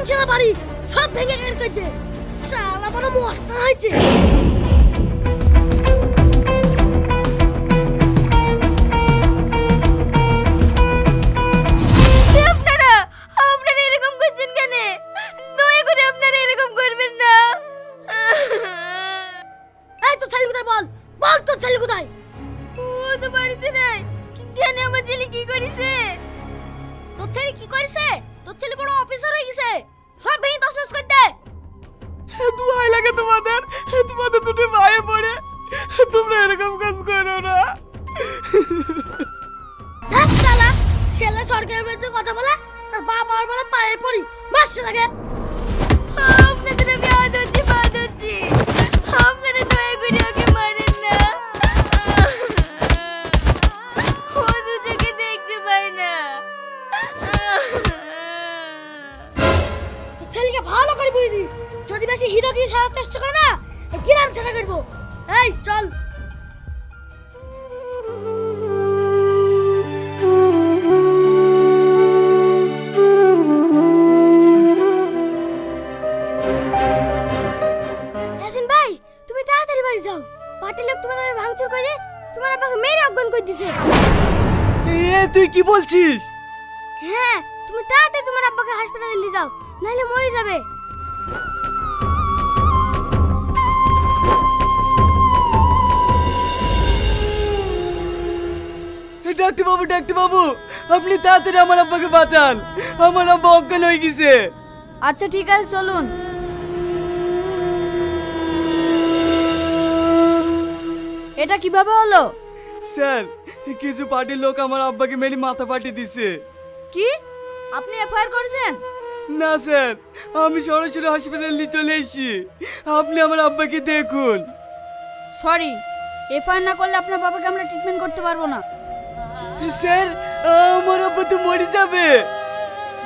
ছেলে বাড়ি সব ভেঙে গেল কইতে শালা বড় মস্ত হয়েছে। আপনারা এরকম করছেন কেন? দয়া করে আপনারা এরকম করবেন না। এই তো ছেলে কোথায় বল, বল তো ছেলে কোথায়? ও তো বাড়িতে নাই। কেন আমার ছেলে কি করেছে? তোর ছেলে কি করেছে? তোর ছেলে বড় অফিসার হয়ে গেছে, সব ভেঙে তছনছ করে দে। দুহাই লাগে তোমাদের দুটো পায়ে পড়ে, তোমরা এরকম কাজ করো না। শালা ছেলে সরকারের বিরুদ্ধে কথা বলে তার বাবা আর বলে পায়ে পড়ি মারছে লাগে। আপনাদের আমি পা ধরছি, আপনারা দয়া করে ওকে মারেন না। ও দু চোখে দেখতে পায় না। ছেলেকে ভালো করে বুঝিয়ে দিস, যদি বেশি হিরো দিয়ে সাজার চেষ্টা করে না গ্রাম ছাড়া করবো। এই চল। হাসান ভাই, তুমি তাড়াতাড়ি বাড়ি যাও। পার্টির লোক তোমাদের ভাঙচুর করে তোমার আব্বাকে মেরে অজ্ঞান করে দিয়েছে। তুই কি বলছিস? হ্যাঁ, তুমি তাড়াতাড়ি তোমার আব্বাকে হাসপাতালে নিয়ে যাও, নাহলে মরে যাবে। ডাক্তার বাবু, আপনি তাড়াতাড়ি আমার আব্বাকে বাঁচান, আমার আব্বা অজ্ঞান হয়ে গেছে। আচ্ছা ঠিক আছে, চলুন। এটা কিভাবে হলো? স্যার, কিছু পার্টির লোক আমার আব্বাকে মেরে মাথা ফাটিয়ে দিছে। কি? আপনি এফআইআর করেছেন? না স্যার, আমি সরাসরি হাসপাতালে নিয়ে চলে এসেছি, আপনি আমার আব্বাকে দেখুন। সরি, এফআইআর না করলে আপনার বাবাকে আমরা ট্রিটমেন্ট করতে পারবো না। স্যার, আমার আব্বা তো মরে যাবে।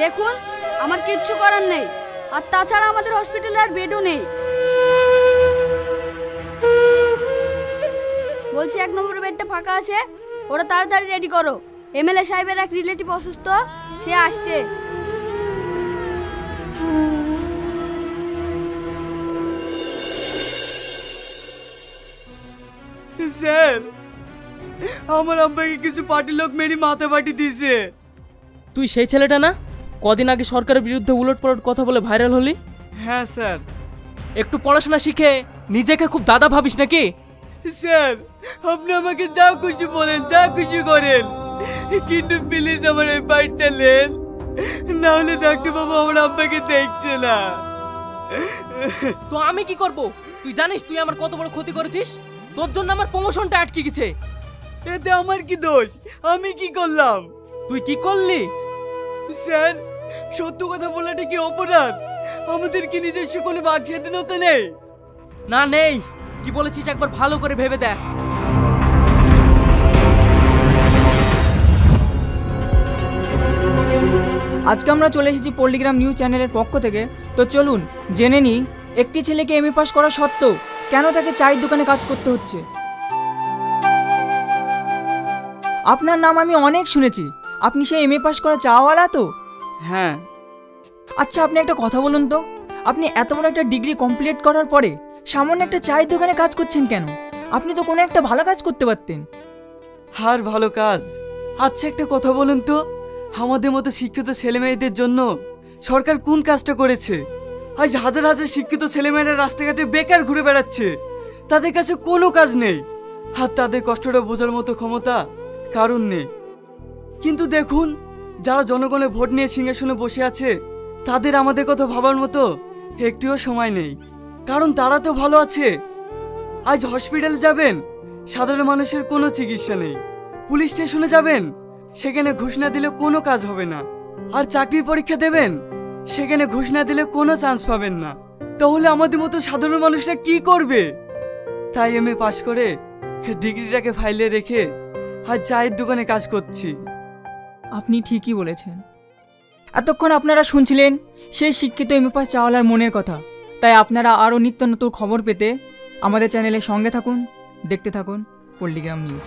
দেখুন, আমার কিচ্ছু করার নেই, আর তাছাড়া আমাদের হসপিটালে আর বেডও নেই। বলছি 1 নম্বর বেডটা ফাঁকা আছে, ওটা তাড়াতাড়ি রেডি করো। এমএলএ সাহেবের এক রিলেটিভ অসুস্থ, সে আসছে। স্যার, আমার আব্বাকে কিছু পার্টির লোক মেরে মাথা ফাটিয়ে দিয়েছে। তুই সেই ছেলেটা না, কদিন আগে সরকারের বিরুদ্ধে উলটপালট কথা বলে ভাইরাল হলি? হ্যাঁ স্যার। একটু পড়াশোনা শিখে নিজেকে খুব দাদা ভাবিস নাকি? স্যার, আপনি আমাকে যা খুশি বলেন, যা খুশি করেন, কিন্তু প্লিজ আমার এই বাইকটা নেন, না হলে ডাক্তার বাবু আমার আব্বাকে দেখছে না। তো আমি কি করব? তুই জানিস তুই আমার কত বড় ক্ষতি করেছিস? তোর জন্য আমার প্রমোশনটা আটকে গেছে। এতে আমার কি দোষ? আমি কি করলাম? তুই কি করলি? স্যার, সত্য কথা বলাটা কি অপরাধ? আমাদের কি নিজস্ব কোনো বাক স্বাধীনতা নেই? না নেই। কি বলেছিস একবার ভালো করে ভেবে দেখ। আজকে আমরা চলে এসেছি পল্লীগ্রাম নিউজ চ্যানেলের পক্ষ থেকে। তো চলুন জেনে নিই, একটি ছেলেকে এমএ পাস করা সত্ত্বেও কেন তাকে চায়ের দোকানে কাজ করতে হচ্ছে। আপনার নাম আমি অনেক শুনেছি, আপনি সেই এমএ পাস করা চাওয়ালা তো? হ্যাঁ। আচ্ছা, আপনি একটা কথা বলুন তো, আপনি এত বড় একটা ডিগ্রি কমপ্লিট করার পরে সামান্য একটা চায়ের দোকানে কাজ করছেন কেন? আপনি তো কোনো একটা ভালো কাজ করতে পারতেন। আর ভালো কাজ? আচ্ছা একটা কথা বলুন তো, আমাদের মতো শিক্ষিত ছেলেমেয়েদের জন্য সরকার কোন কাজটা করেছে? আজ হাজার হাজার শিক্ষিত ছেলেমেয়েরা রাস্তাঘাটে বেকার ঘুরে বেড়াচ্ছে, তাদের কাছে কোনো কাজ নেই, আর তাদের কষ্টটা বোঝার মতো ক্ষমতা কারণ নেই। কিন্তু দেখুন, যারা জনগণের ভোট নিয়ে সিংহাসনে বসে আছে, তাদের আমাদের কথা ভাবার মতো একটুও সময় নেই, কারণ তারা তো ভালো আছে। আজ হসপিটালে যাবেন, সাধারণ মানুষের কোনো চিকিৎসা নেই। পুলিশ স্টেশনে যাবেন, সেখানে ঘুষ না দিলে কোনো কাজ হবে না। আর চাকরির পরীক্ষা দেবেন, সেখানে ঘুষ না দিলে কোনো চান্স পাবেন না। তাহলে আমাদের মতো সাধারণ মানুষরা কি করবে? তাই এমএ পাশ করে ডিগ্রিটাকে ফাইলে রেখে আর চায়ের দোকানে কাজ করছি। আপনি ঠিকই বলেছেন। এতক্ষণ আপনারা শুনছিলেন সেই শিক্ষিত এমএ পাস চাওয়ালার মনের কথা। তাই আপনারা আরও নিত্য নতুন খবর পেতে আমাদের চ্যানেলের সঙ্গে থাকুন, দেখতে থাকুন পল্লীগ্রাম নিউজ।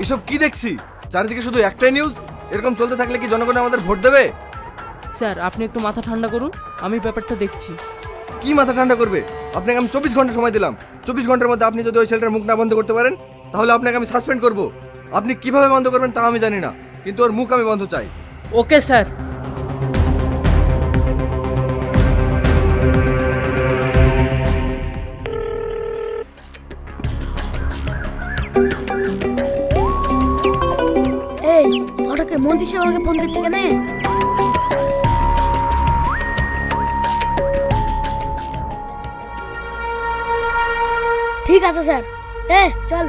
এসব কি দেখছি? চারিদিকে শুধু একটাই নিউজ। এরকম চলতে থাকলে কি জনগণ আমাদের ভোট দেবে? স্যার আপনি একটু মাথা ঠান্ডা করুন, আমি ব্যাপারটা দেখছি। কি মাথা ঠান্ডা করবে? আপনাকে আমি 24 ঘন্টা সময় দিলাম। 24 ঘন্টার মধ্যে আপনি যদি ওই ছেলেটার মুখ না বন্ধ করতে পারেন তাহলে আপনাকে আমি সাসপেন্ড করব। আপনি কিভাবে বন্ধ করবেন তা আমি জানি না, কিন্তু ওর মুখ আমি বন্ধ চাই। Okay sir. এই ওটাকে মন্ত্রী সাহেব আমাকে ফোন করছে কেন? ঠিক আছে স্যার, চল।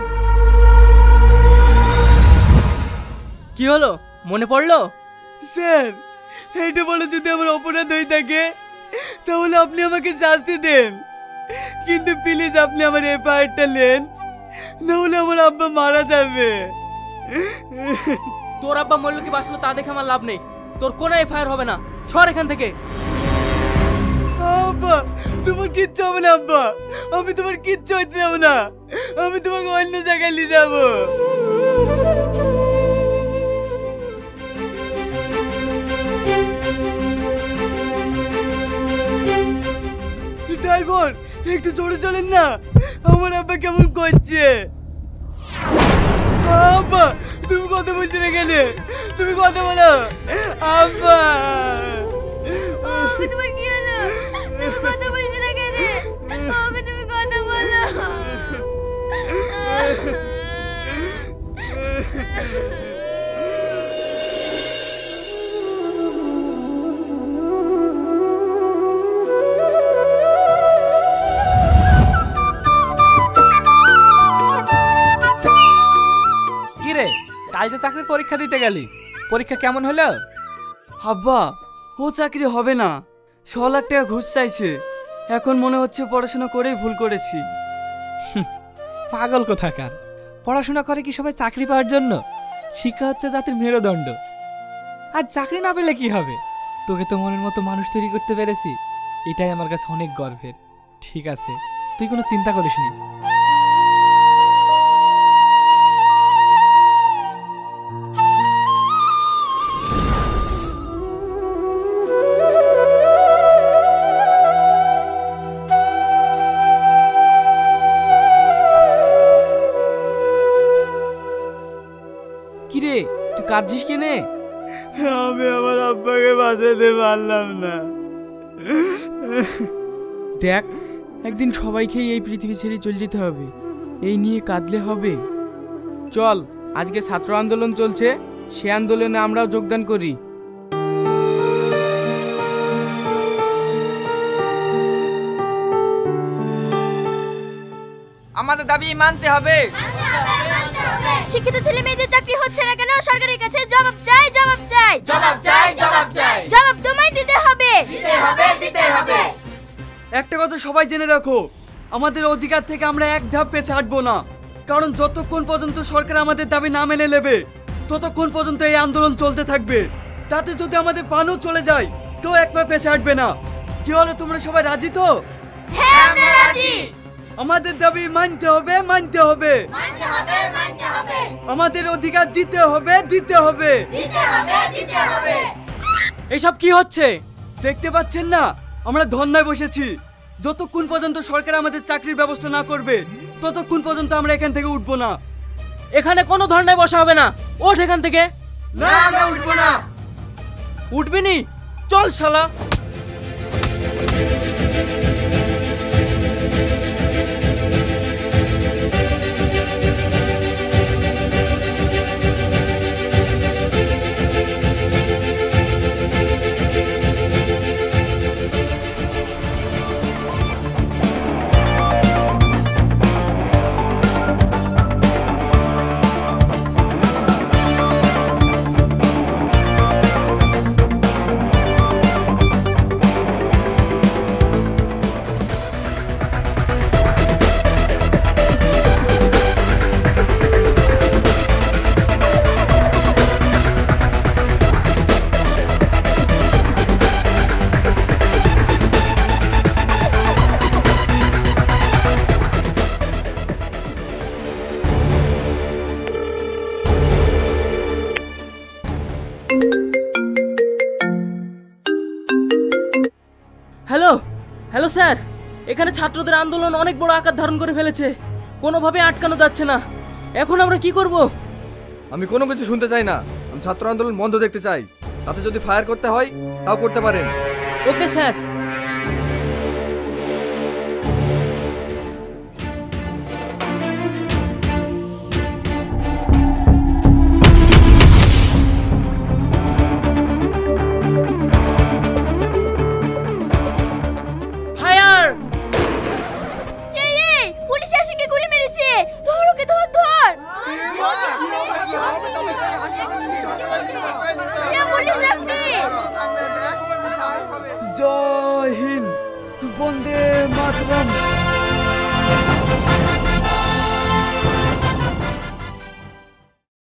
কি হলো, মনে পড়লো? স্যার এইটা বলে যদি আমার অপরাধ হয়ে থাকে তাহলে আপনি আমাকে শাস্তি দেন, কিন্তু প্লিজ আপনি আমার এফআইআরটা নেন, নাহলে আমার আব্বা মারা যাবে। তোর আব্বা মরল কি বাঁচলো তা দেখে আমার লাভ নেই, তোর কোনো এফআইআর হবে না, সর এখান থেকে। আব্বা তোমার কিচ্ছু হবে না আব্বা, আমি তোমার কিচ্ছু হইতে যাবো না, আমি তোমাকে অন্য জায়গায় নিয়ে যাবো। ড্রাইভার একটু জোরে চলেন না, আমার আব্বা কেমন করছে। আব্বা তুমি কথা বলছো না কেন? তুমি কথা বলো আব্বা। ওকে তোমার কি হলো? তুমি কথা বলছো না কেন? ওকে তুমি কথা বলো। কি রে, কাল যে চাকরির পরীক্ষা দিতে গেলি, পরীক্ষা কেমন হলো? আব্বা ও চাকরি হবে না, 100 লাখ টাকা ঘুষ চাইছে, এখন মনে হচ্ছে পড়াশোনা করেই ভুল করেছি। পাগল কোথাকার, পড়াশোনা করে কি সবাই চাকরি পাওয়ার জন্য? শিক্ষা হচ্ছে জাতির মেরুদণ্ড। আর চাকরি না পেলে কি হবে? তোকে তো মনের মতো মানুষ তৈরি করতে পেরেছি, এটাই আমার কাছে অনেক গর্বের। ঠিক আছে, তুই কোনো চিন্তা করিস নি। কিরে তুই কাঁদছিস কেনে? আমি আমার আব্বাকে বাঁচাতে পারলাম না। দেখ, একদিন সবাইকেই এই পৃথিবী ছেড়ে চলে যেতে হবে, এই নিয়ে কাঁদলে হবে? চল, আজকে ছাত্র আন্দোলন চলছে, সে আন্দোলনে আমরাও যোগদান করি। আমাদের দাবি মানতে হবে। শিক্ষিত ছেলে মেয়েদের চাকরি হচ্ছে না কেন? সরকারের কাছে জবাব চাই, জবাব চাই, জবাব চাই, জবাব চাই, জবাব তোমায় দিতে হবে। দিতে হবে, দিতে হবে। একটা কথা সবাই জেনে রাখো, আমাদের অধিকার থেকে আমরা এক ধাপ পেছে হাঁটবো না, কারণ যতক্ষণ পর্যন্ত সরকার আমাদের দাবি না মেনে নেবে ততক্ষণ পর্যন্ত এই আন্দোলন চলতে থাকবে। তাতে যদি আমাদের প্রাণও চলে যায় কেউ এক পা পেছে হাঁটবে না। কি হলো, তোমরা সবাই রাজি তো? হ্যাঁ আমরা রাজি। আমাদের দাবি মানতে হবে, মানতে হবে, মানতে হবে, মানতে হবে, আমাদের অধিকার দিতে হবে, দিতে হবে, দিতে হবে, দিতে হবে। এসব কি হচ্ছে দেখতে পাচ্ছেন না? আমরা ধর্নায় বসেছি, যতক্ষণ পর্যন্ত সরকার আমাদের চাকরির ব্যবস্থা না করবে ততক্ষণ পর্যন্ত আমরা এখান থেকে উঠবো না। এখানে কোনো ধর্নায় বসা হবে না, ওঠ এখান থেকে। না, আমরা উঠবো না। উঠবি নি? চল শালা। হ্যালো স্যার, এখানে ছাত্রদের আন্দোলন অনেক বড় আকার ধারণ করে ফেলেছে, কোনোভাবে আটকানো যাচ্ছে না। এখন আমরা কি করব? আমি কোনো কিছু শুনতে চাই না। আমি ছাত্র আন্দোলন বন্ধ দেখতে চাই। তাতে যদি ফায়ার করতে হয় তাও করতে পারেন। Okay sir. ফায়ার! এই পুলিশ এসে কে গুলি মেরেছে, ধর ওকে, ধর ধর। কে পুলিশ আপনি? জয় হিন্দ, বন্দে